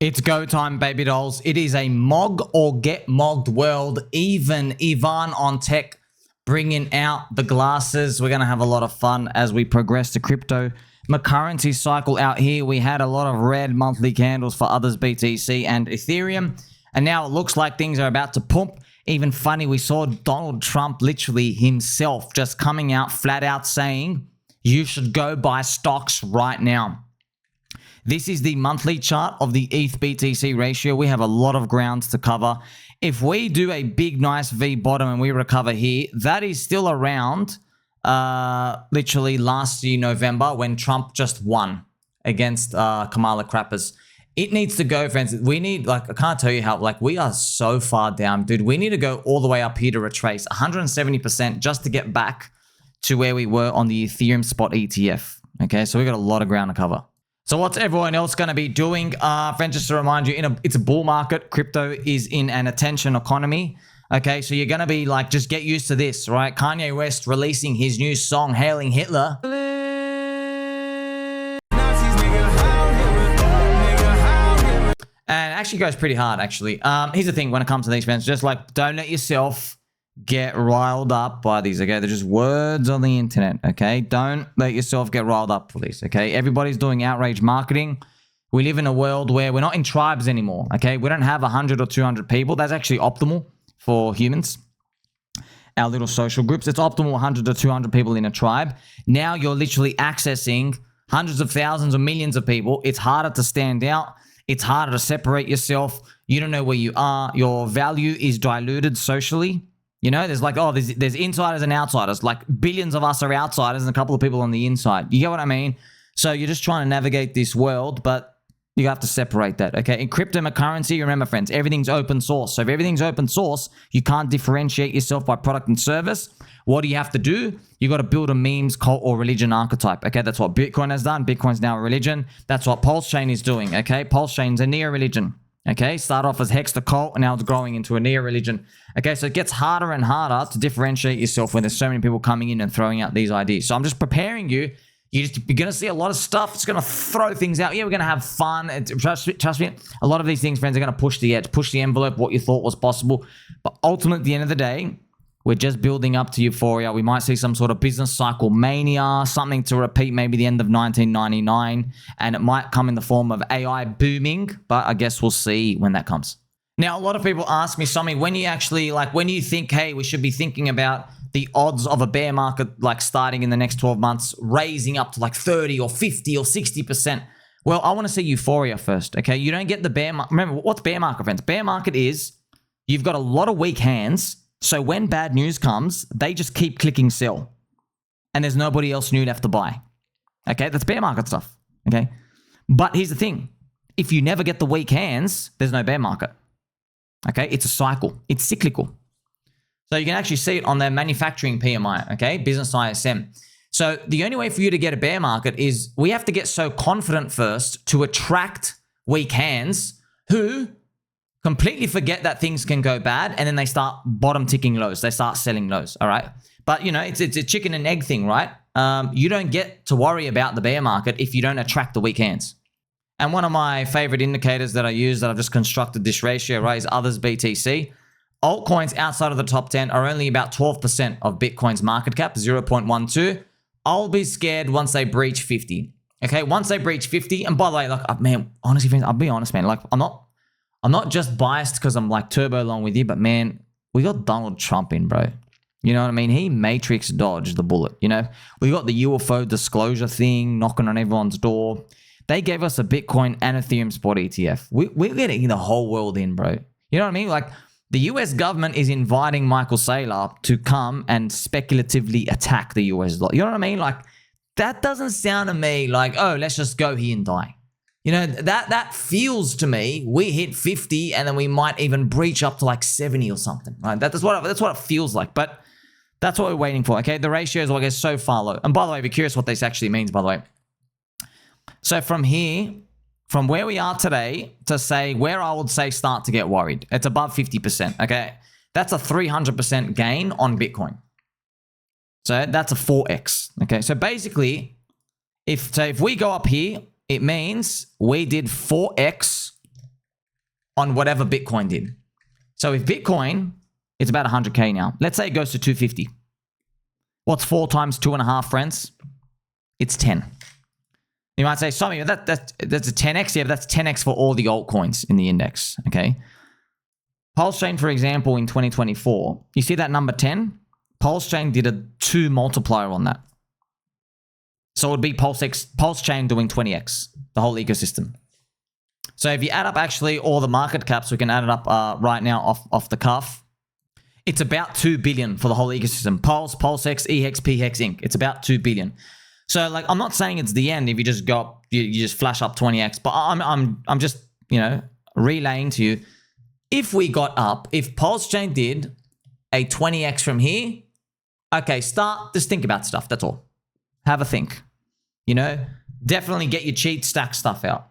It's go time, baby dolls. It is a mog or get mogged world. Even Ivan on tech bringing out the glasses. We're going to have a lot of fun as we progress the crypto currency cycle out here. We had a lot of red monthly candles for OTHERS-btc and Ethereum. And now it looks like things are about to pump. Even funny, we saw Donald Trump literally himself just coming out flat out saying, you should go buy stocks right now. This is the monthly chart of the ETH-BTC ratio. We have a lot of grounds to cover. If we do a big, nice V bottom and we recover here, that is still around literally last year, November, when Trump just won against Kamala Crappers. It needs to go, friends. We need, like, I can't tell you how, like, we are so far down, dude. We need to go all the way up here to retrace 170% just to get back to where we were on the Ethereum spot ETF. Okay, so we got a lot of ground to cover. So what's everyone else going to be doing? Friends, just to remind you, it's a bull market. Crypto is in an attention economy. Okay, so you're going to be like, just get used to this, right? Kanye West releasing his new song, Hailing Hitler. And it actually goes pretty hard, actually. Here's the thing when it comes to these, friends. Just like, don't let yourself get riled up by these, okay? They're just words on the internet, okay? Don't let yourself get riled up for this, okay? Everybody's doing outrage marketing. We live in a world where we're not in tribes anymore, okay? We don't have 100 or 200 people. That's actually optimal for humans. Our little social groups. It's optimal 100 to 200 people in a tribe. Now you're literally accessing hundreds of thousands or millions of people. It's harder to stand out. It's harder to separate yourself. You don't know where you are. Your value is diluted socially. You know, there's like, oh, there's insiders and outsiders. Like billions of us are outsiders and a couple of people on the inside. You get what I mean? So you're just trying to navigate this world, but you have to separate that, okay? In cryptocurrency, remember, friends, everything's open source. So if everything's open source, you can't differentiate yourself by product and service. What do you have to do? You got to build a memes, cult, or religion archetype, okay? That's what Bitcoin has done. Bitcoin's now a religion. That's what PulseChain is doing, okay? PulseChain's a neo-religion. Okay, start off as Hex the cult, and now it's growing into a neo-religion. Okay, so it gets harder and harder to differentiate yourself when there's so many people coming in and throwing out these ideas. So I'm just preparing you. You're going to see a lot of stuff. It's going to throw things out. Yeah, we're going to have fun. Trust me, a lot of these things, friends, are going to push the edge, push the envelope, what you thought was possible. But ultimately, at the end of the day, we're just building up to Euphoria. We might see some sort of business cycle mania, something to repeat maybe the end of 1999, and it might come in the form of AI booming, but I guess we'll see when that comes. Now, a lot of people ask me, Somi, when you think, hey, we should be thinking about the odds of a bear market like starting in the next 12 months, raising up to like 30 or 50 or 60%. Well, I want to see Euphoria first, okay? You don't get the bear market. Remember, what's bear market, friends? Bear market is you've got a lot of weak hands. So when bad news comes, they just keep clicking sell. And there's nobody else new left to buy. Okay, that's bear market stuff. Okay, but here's the thing. If you never get the weak hands, there's no bear market. Okay, it's a cycle. It's cyclical. So you can actually see it on their manufacturing PMI, okay, business ISM. So the only way for you to get a bear market is we have to get so confident first to attract weak hands who completely forget that things can go bad, and then they start bottom ticking lows. They start selling lows, all right? But, you know, it's a chicken and egg thing, right? You don't get to worry about the bear market if you don't attract the weak hands. And one of my favorite indicators that I use that I've just constructed this ratio, right, is OTHERS-btc. Altcoins outside of the top 10 are only about 12% of Bitcoin's market cap, 0.12. I'll be scared once they breach 50. Okay, once they breach 50, and by the way, like, man, honestly, friends, I'll be honest, man, like, I'm not just biased because I'm like turbo along with you, but man, we got Donald Trump in, bro. You know what I mean? He matrix dodged the bullet, you know? We got the UFO disclosure thing knocking on everyone's door. They gave us a Bitcoin and Ethereum spot ETF. We're getting the whole world in, bro. You know what I mean? Like, the US government is inviting Michael Saylor to come and speculatively attack the US dollar. You know what I mean? Like, that doesn't sound to me like, oh, let's just go here and die. You know, that feels to me, we hit 50 and then we might even breach up to like 70 or something, right? That's what it feels like, but that's what we're waiting for, okay? The ratios, I guess, so far low. And by the way, be curious what this actually means, by the way. So from here, from where we are today to say where I would say start to get worried, it's above 50%, okay? That's a 300% gain on Bitcoin. So that's a 4x, okay? So basically, if we go up here, it means we did 4x on whatever Bitcoin did. So if Bitcoin, it's about 100K now. Let's say it goes to 250. What's 4 times 2.5, friends? It's 10. You might say, Sommy, that's a 10x. Yeah, but that's 10x for all the altcoins in the index, okay? PulseChain, for example, in 2024, you see that number 10? PulseChain did a 2 multiplier on that. So it would be PulseChain doing 20x, the whole ecosystem. So if you add up actually all the market caps, we can add it up right now off the cuff. It's about 2 billion for the whole ecosystem. Pulse, PulseX, EHEX, PHEX Inc. It's about 2 billion. So like, I'm not saying it's the end if you just got, you just flash up 20x, but I'm just, you know, relaying to you. If we got up, if PulseChain did a 20x from here, okay, just think about stuff. That's all. Have a think. You know, definitely get your cheat stack stuff out.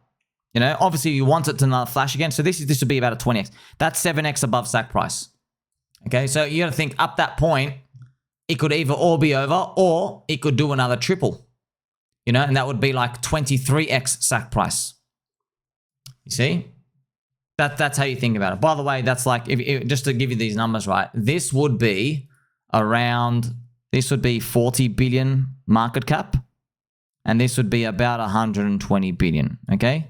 You know, obviously you want it to not flash again. So this would be about a 20x. That's 7x above stack price. Okay, so you got to think up that point, it could either all be over or it could do another triple. You know, and that would be like 23x stack price. You see? That's how you think about it. By the way, that's like, just to give you these numbers, right? This would be 40 billion market cap. And this would be about 120 billion, okay?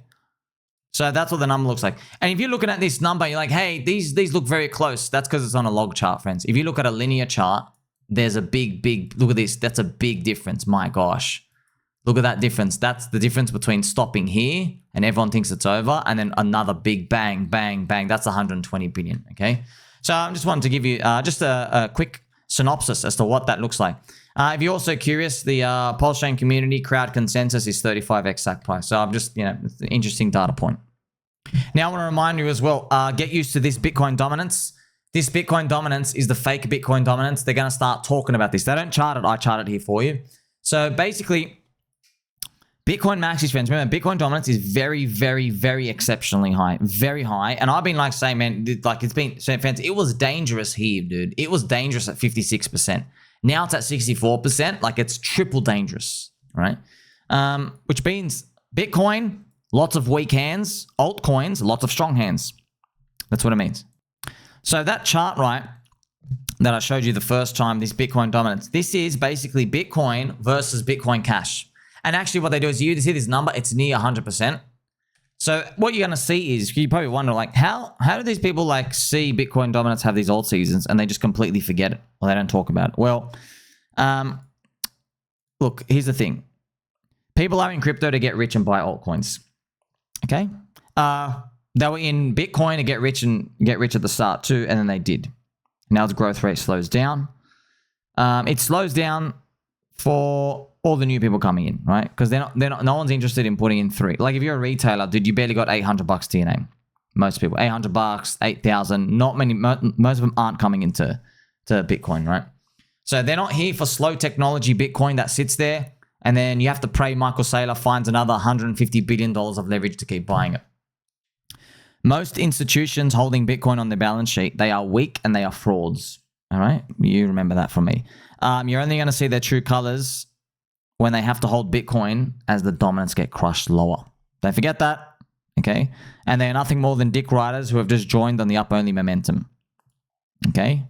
So that's what the number looks like. And if you're looking at this number, you're like, hey, these look very close. That's because it's on a log chart, friends. If you look at a linear chart, there's a big, look at this. That's a big difference. My gosh. Look at that difference. That's the difference between stopping here and everyone thinks it's over and then another big bang, bang, bang. That's 120 billion, okay? So I just wanted to give you just a quick synopsis as to what that looks like. If you're also curious, the PulseChain community crowd consensus is 35x stack price. So I'm just, you know, it's an interesting data point. Now I want to remind you as well, get used to this Bitcoin dominance. This Bitcoin dominance is the fake Bitcoin dominance. They're going to start talking about this. They don't chart it. I chart it here for you. So basically, Bitcoin maxis, friends, remember, Bitcoin dominance is very, very, very exceptionally high. Very high. And I've been like saying, man, like it's been, so friends, it was dangerous here, dude. It was dangerous at 56%. Now it's at 64%. Like it's triple dangerous, right? Which means Bitcoin, lots of weak hands. Altcoins, lots of strong hands. That's what it means. So that chart, right, that I showed you the first time, this Bitcoin dominance, this is basically Bitcoin versus Bitcoin Cash. And actually what they do is you see this number, it's near 100%. So what you're going to see is, you probably wonder, like, how do these people like see Bitcoin dominance have these alt seasons and they just completely forget it or they don't talk about it? Well, look, here's the thing. People are in crypto to get rich and buy altcoins. Okay? They were in Bitcoin to get rich at the start too, and then they did. Now the growth rate slows down. It slows down for all the new people coming in, right? Because no one's interested in putting in 3. Like if you're a retailer, dude, you barely got $800 to your name. Most people, $800, 8,000. Not many. Most of them aren't coming into Bitcoin, right? So they're not here for slow technology Bitcoin that sits there, and then you have to pray Michael Saylor finds another $150 billion of leverage to keep buying it. Most institutions holding Bitcoin on their balance sheet, they are weak and they are frauds. All right, you remember that from me. You're only going to see their true colors when they have to hold Bitcoin as the dominance get crushed lower. Don't forget that, okay? And they're nothing more than dick riders who have just joined on the up-only momentum, okay?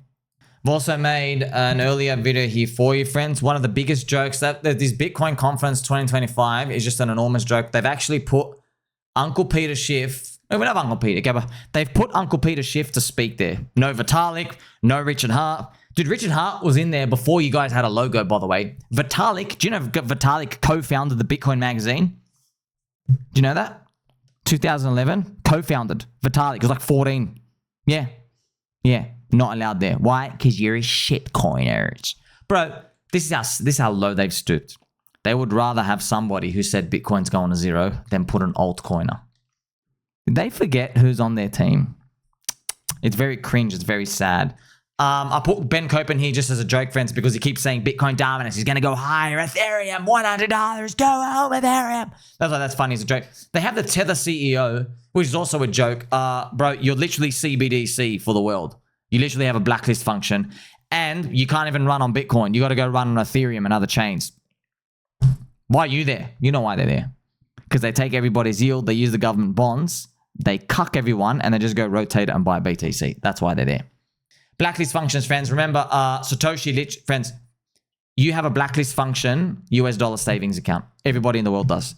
I've also made an earlier video here for you, friends. One of the biggest jokes, that this Bitcoin conference 2025 is just an enormous joke. They've actually put Uncle Peter Schiff, no, we don't have Uncle Peter, okay, but they've put Uncle Peter Schiff to speak there. No Vitalik, no Richard Hart. Dude, Richard Hart was in there before you guys had a logo, by the way. Vitalik, do you know Vitalik co-founded the Bitcoin magazine? Do you know that? 2011, co-founded. Vitalik was like 14. Yeah. Not allowed there. Why? Because you're a shitcoiner. Bro, this is how low they've stooped. They would rather have somebody who said Bitcoin's going to zero than put an altcoiner. Did they forget who's on their team? It's very cringe. It's very sad. I put Ben Copen here just as a joke, friends, because he keeps saying Bitcoin dominance. He's going to go higher. Ethereum, $100. Go home, Ethereum. That's funny as a joke. They have the Tether CEO, which is also a joke. Bro, you're literally CBDC for the world. You literally have a blacklist function, and you can't even run on Bitcoin. You got to go run on Ethereum and other chains. Why are you there? You know why they're there. Because they take everybody's yield. They use the government bonds. They cuck everyone and they just go rotate it and buy BTC. That's why they're there. Blacklist functions, friends. Remember, Satoshi, friends, you have a blacklist function US dollar savings account. Everybody in the world does.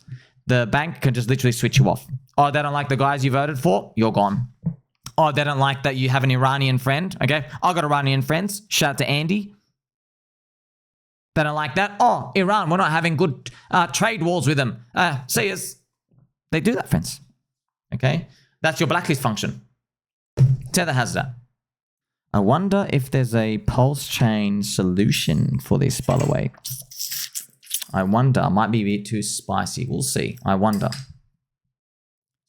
The bank can just literally switch you off. Oh, they don't like the guys you voted for? You're gone. Oh, they don't like that you have an Iranian friend? Okay, I got Iranian friends. Shout out to Andy. They don't like that. Oh, Iran, we're not having good trade wars with them. See us. They do that, friends. Okay, that's your blacklist function. Tether has that. I wonder if there's a PulseChain solution for this, by the way. I wonder. It might be a bit too spicy. We'll see. I wonder.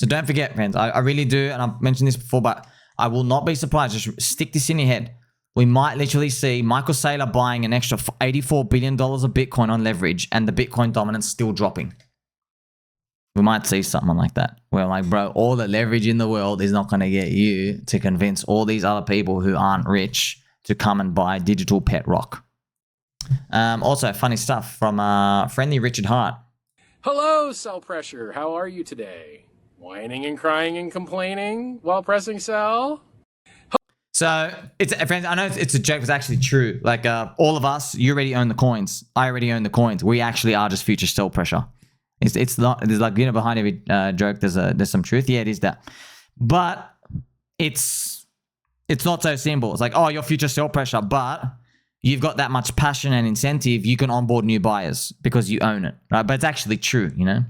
So don't forget, friends. I really do, and I've mentioned this before, but I will not be surprised. Just stick this in your head. We might literally see Michael Saylor buying an extra $84 billion of Bitcoin on leverage and the Bitcoin dominance still dropping. We might see something like that. Where like, bro, all the leverage in the world is not going to get you to convince all these other people who aren't rich to come and buy digital pet rock. Also, funny stuff from friendly Richard Hart. Hello, Sell Pressure. How are you today? Whining and crying and complaining while pressing sell? So, friends, I know it's a joke, but it's actually true. Like, all of us, you already own the coins. I already own the coins. We actually are just future Sell Pressure. It's not, there's like, you know, behind every joke, there's some truth. Yeah, it is that. But it's not so simple. It's like, oh, you're future Sell Pressure, but you've got that much passion and incentive, you can onboard new buyers because you own it, right? But it's actually true, you know?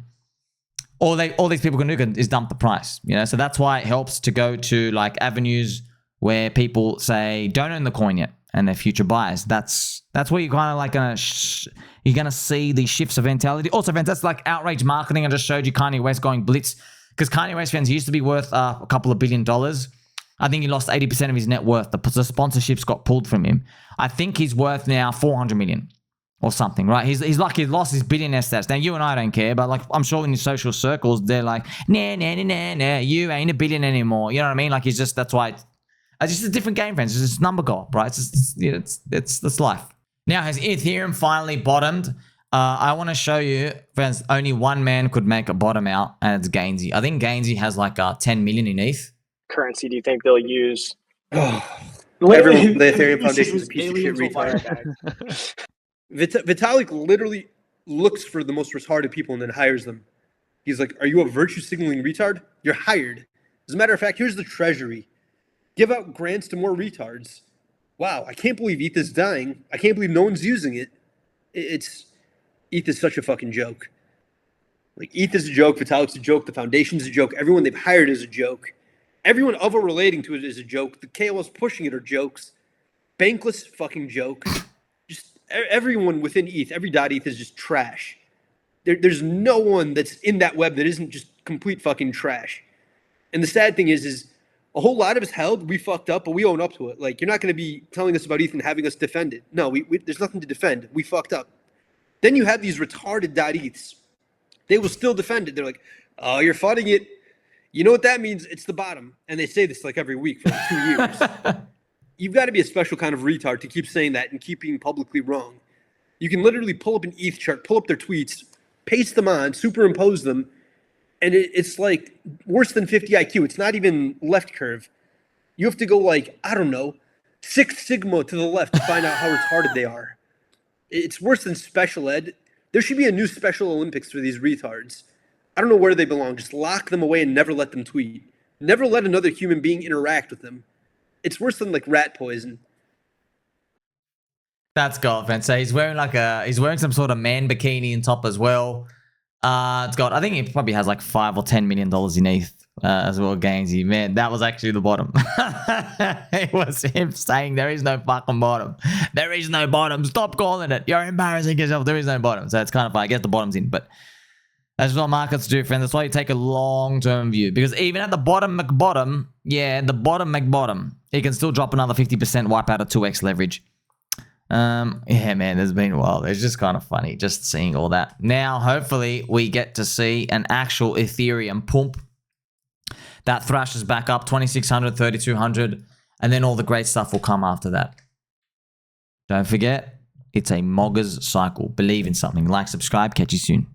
All these people can do is dump the price, you know? So that's why it helps to go to like avenues where people say, don't own the coin yet, and they're future buyers. That's where you're kind of like you're gonna see these shifts of mentality. Also, friends, that's like outrage marketing. I just showed you Kanye West going blitz, because Kanye West, friends, used to be worth a couple of $1 billion. I think he lost 80% of his net worth. The sponsorships got pulled from him. I think he's worth now 400 million or something, right? He's like, he's lost his billionaire status. Now, you and I don't care, but like, I'm sure in your social circles, they're like, nah, you ain't a billion anymore. You know what I mean? Like, that's why it's just a different game, friends. It's just number go up, right? It's life. Now, has Ethereum finally bottomed? I want to show you, friends, only one man could make a bottom out, and it's Gainzy. I think Gainzy has like 10 million in ETH. Currency do you think they'll use? Everyone, the Ethereum Foundation is a piece of shit retard. Vitalik literally looks for the most retarded people and then hires them. He's like, are you a virtue signaling retard? You're hired. As a matter of fact, here's the treasury. Give out grants to more retards. Wow, I can't believe ETH is dying. I can't believe no one's using it. ETH is such a fucking joke. Like, ETH is a joke, Vitalik's a joke, the foundation's a joke, everyone they've hired is a joke. Everyone of or relating to it is a joke. The KOLs pushing it are jokes. Bankless fucking joke. Just everyone within ETH, every .ETH is just trash. There's no one that's in that web that isn't just complete fucking trash. And the sad thing is a whole lot of us held, we fucked up, but we own up to it. Like, you're not going to be telling us about ETH and having us defend it. No, there's nothing to defend. We fucked up. Then you have these retarded .ETHs. They will still defend it. They're like, oh, you're funding it. You know what that means? It's the bottom. And they say this like every week for like 2 years. You've got to be a special kind of retard to keep saying that and keep being publicly wrong. You can literally pull up an ETH chart, pull up their tweets, paste them on, superimpose them, and it's like worse than 50 IQ. It's not even left curve. You have to go like, I don't know, 6 sigma to the left to find out how retarded they are. It's worse than special ed. There should be a new Special Olympics for these retards. I don't know where they belong. Just lock them away and never let them tweet. Never let another human being interact with them. It's worse than like rat poison. That's gold, man. So he's wearing some sort of man bikini on top as well. It's got, I think he probably has like $5 or $10 million in ETH as well, Gainzy. Man, that was actually the bottom. It was him saying there is no fucking bottom. There is no bottom. Stop calling it. You're embarrassing yourself. There is no bottom. So it's kind of like, I guess the bottom's in, but that's what markets do, friends. That's why you take a long-term view. Because even at the bottom McBottom, yeah, the bottom McBottom, it can still drop another 50%, wipe out a 2x leverage. Yeah, man, there's been a while. It's just kind of funny just seeing all that. Now, hopefully, we get to see an actual Ethereum pump that thrashes back up 2,600, 3,200, and then all the great stuff will come after that. Don't forget, it's a moggers cycle. Believe in something. Like, subscribe. Catch you soon.